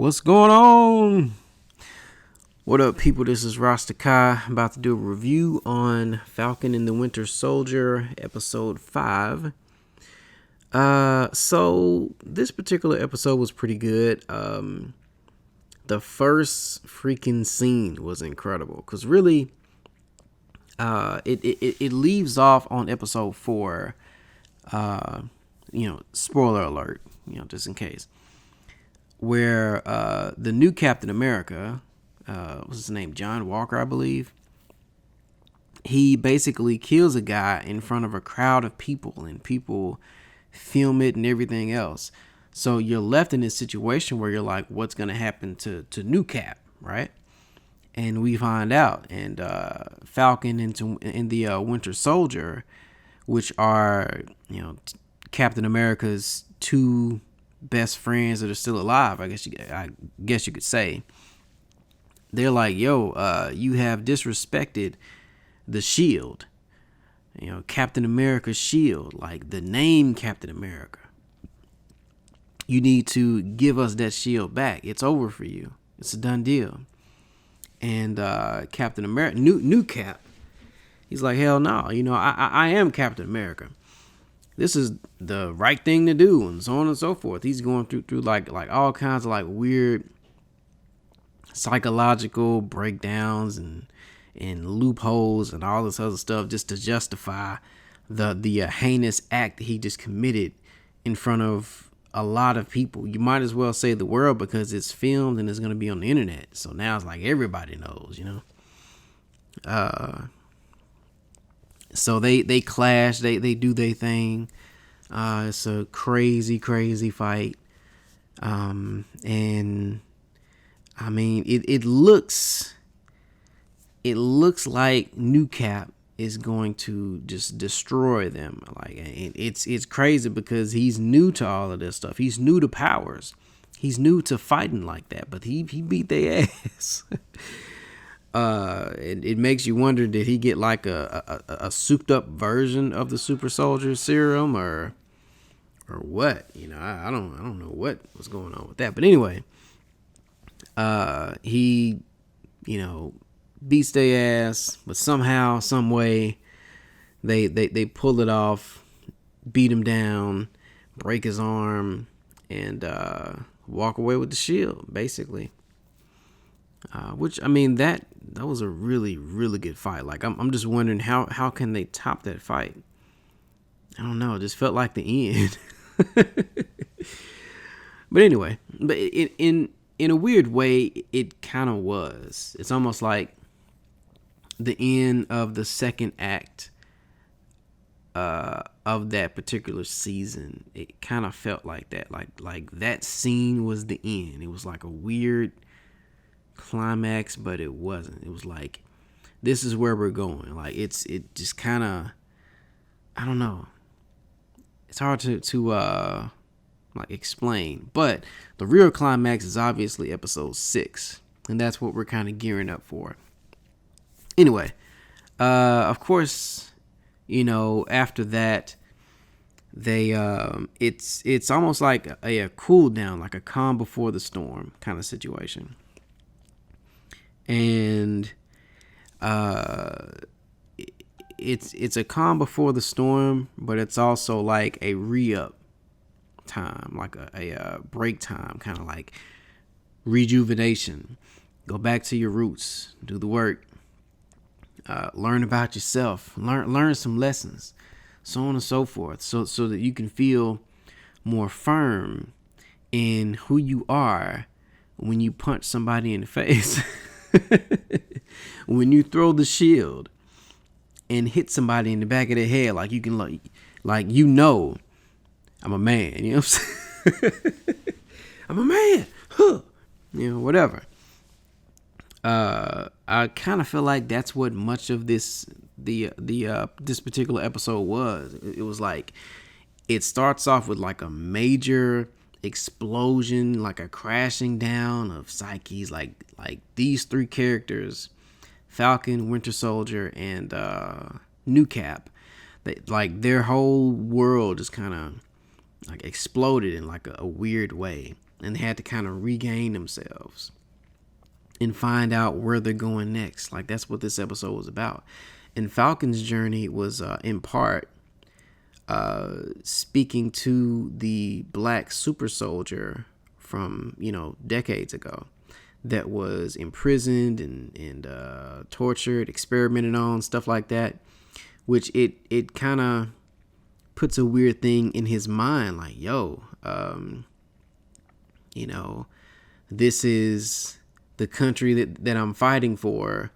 What's going on? What up, people? This is RasDaKai. I'm about to do a review on Falcon and the Winter Soldier, episode 5. So this particular episode was pretty good. The first freaking scene was incredible because really, it leaves off on episode 4. Spoiler alert. Just in case. Where the new Captain America, what's his name, John Walker, I believe, he basically kills a guy in front of a crowd of people, and people film it and everything else. So you're left in this situation where you're like, what's going to happen to New Cap, right? And we find out, and Falcon and the Winter Soldier, which are Captain America's two best friends that are still alive, I guess you could say. They're like, yo, you have disrespected the shield, Captain America's shield, like the name Captain America. You need to give us that shield back. It's over for you. It's a done deal. And Captain America, new Cap, he's like, hell no, I am Captain America. This is the right thing to do, and so on and so forth. He's going through like all kinds of like weird psychological breakdowns and loopholes and all this other stuff just to justify the heinous act that he just committed in front of a lot of people. You might as well say the world, because it's filmed and it's going to be on the internet. So now it's like everybody knows, So they clash, they do their thing. It's a crazy fight. And I mean, it looks like New Cap is going to just destroy them. Like, it's crazy because he's new to all of this stuff. He's new to powers. He's new to fighting like that, but he beat their ass. It makes you wonder, did he get like a souped up version of the super soldier serum or what? I don't know what was going on with that. But anyway, he, beats their ass, but somehow, some way, they pull it off, beat him down, break his arm, and walk away with the shield, basically. Which, I mean, that was a really, really good fight. Like, I'm just wondering how can they top that fight? I don't know. It just felt like the end. But anyway, but in a weird way, it kind of was. It's almost like the end of the second act of that particular season. It kind of felt like that. Like that scene was the end. It was like a weird climax, but it wasn't. It was like, this is where we're going. Like, it just kind of, I don't know. It's hard to like explain, but the real climax is obviously episode 6, and that's what we're kind of gearing up for. Anyway, of course, after that, they it's almost like a cool down, like a calm before the storm kind of situation. And it's a calm before the storm, but it's also like a re-up time, like a break time, kind of like rejuvenation. Go back to your roots, do the work, learn about yourself, learn some lessons, so on and so forth, so that you can feel more firm in who you are when you punch somebody in the face. When you throw the shield and hit somebody in the back of the head, like you can, like I'm a man, what I'm saying? I'm a man, huh? Whatever. I kind of feel like that's what much of this this particular episode was. It was like, it starts off with like a major explosion, like a crashing down of psyches, like these three characters, Falcon, Winter Soldier, and New Cap, like their whole world just kind of like exploded in like a weird way. and they had to kind of regain themselves and find out where they're going next. Like, that's what this episode was about. And Falcon's journey was in part speaking to the black super soldier from, decades ago that was imprisoned and tortured, experimented on, stuff like that, which it kind of puts a weird thing in his mind, like, this is the country that I'm fighting for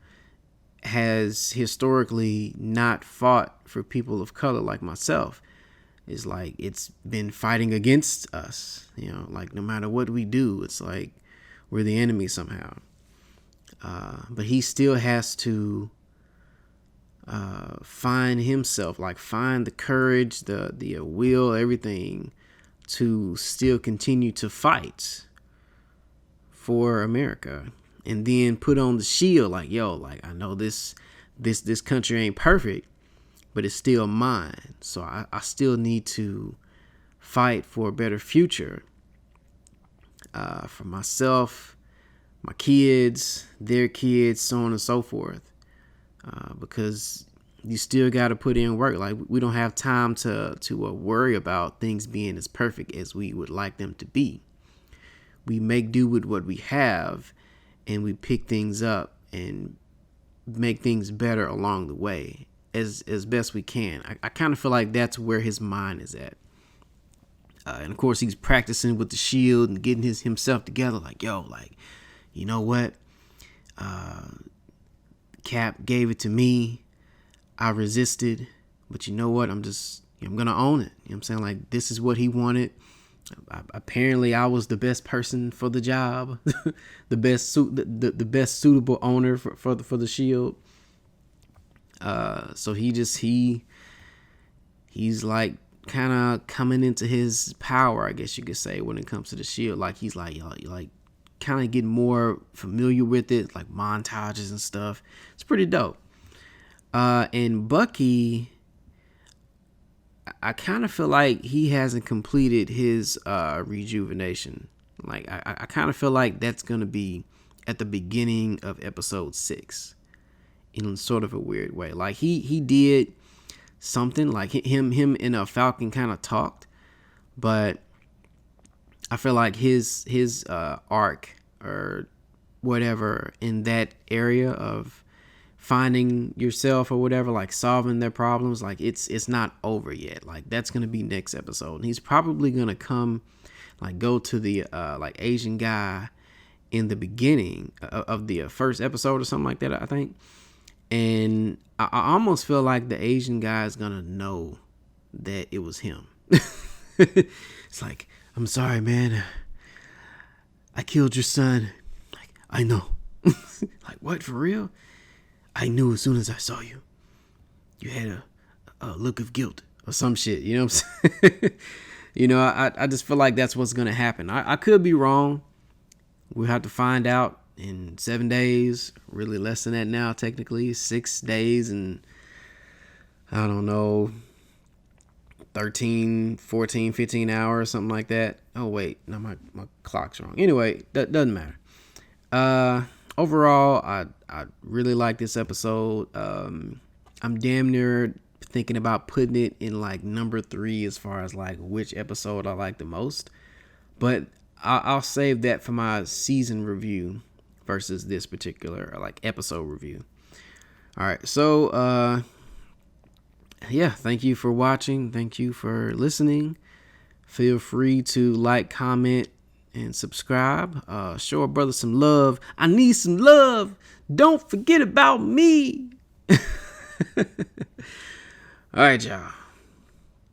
has historically not fought for people of color like myself. It's like it's been fighting against us, like no matter what we do, it's like we're the enemy somehow. But he still has to find himself, like find the courage, the will, everything to still continue to fight for America, and then put on the shield, like, I know this country ain't perfect, but it's still mine. So I still need to fight for a better future for myself, my kids, their kids, so on and so forth. Because you still got to put in work. Like, we don't have time to worry about things being as perfect as we would like them to be. We make do with what we have, and we pick things up and make things better along the way as best we can. I kind of feel like that's where his mind is at. And of course, he's practicing with the shield and getting himself together. Like, you know what? Cap gave it to me. I resisted, but you know what? I'm gonna own it. You know what I'm saying? Like, this is what he wanted. Apparently, I was the best person for the job, the best suitable owner for the shield. So he's like kind of coming into his power, I guess you could say, when it comes to the shield. Like, he's like kind of getting more familiar with it, like montages and stuff. It's pretty dope. And Bucky, I kind of feel like he hasn't completed his rejuvenation. Like, I kind of feel like that's going to be at the beginning of episode 6 in sort of a weird way. Like, he did something, like him and Falcon kind of talked, but I feel like his arc or whatever in that area of finding yourself or whatever, like solving their problems, like it's not over yet. Like, that's gonna be next episode, and he's probably gonna go to the like Asian guy in the beginning of the first episode or something like that, I think. And I almost feel like the Asian guy is gonna know that it was him. It's like, I'm sorry, man. I killed your son. Like, I know. Like, what, for real? I knew as soon as I saw you. You had a look of guilt or some shit. You know what I'm saying? I just feel like that's what's going to happen. I could be wrong. We'll have to find out in 7 days. Really less than that now, technically. 6 days and, I don't know, 13, 14, 15 hours, something like that. Oh, wait. No, my clock's wrong. Anyway, that doesn't matter. Overall, I really like this episode. I'm damn near thinking about putting it in like number 3 as far as like which episode I like the most. But I'll save that for my season review versus this particular like episode review. All right, so yeah, thank you for watching. Thank you for listening. Feel free to like, comment, and subscribe. Show a brother some love. I need some love. Don't forget about me. All right, y'all.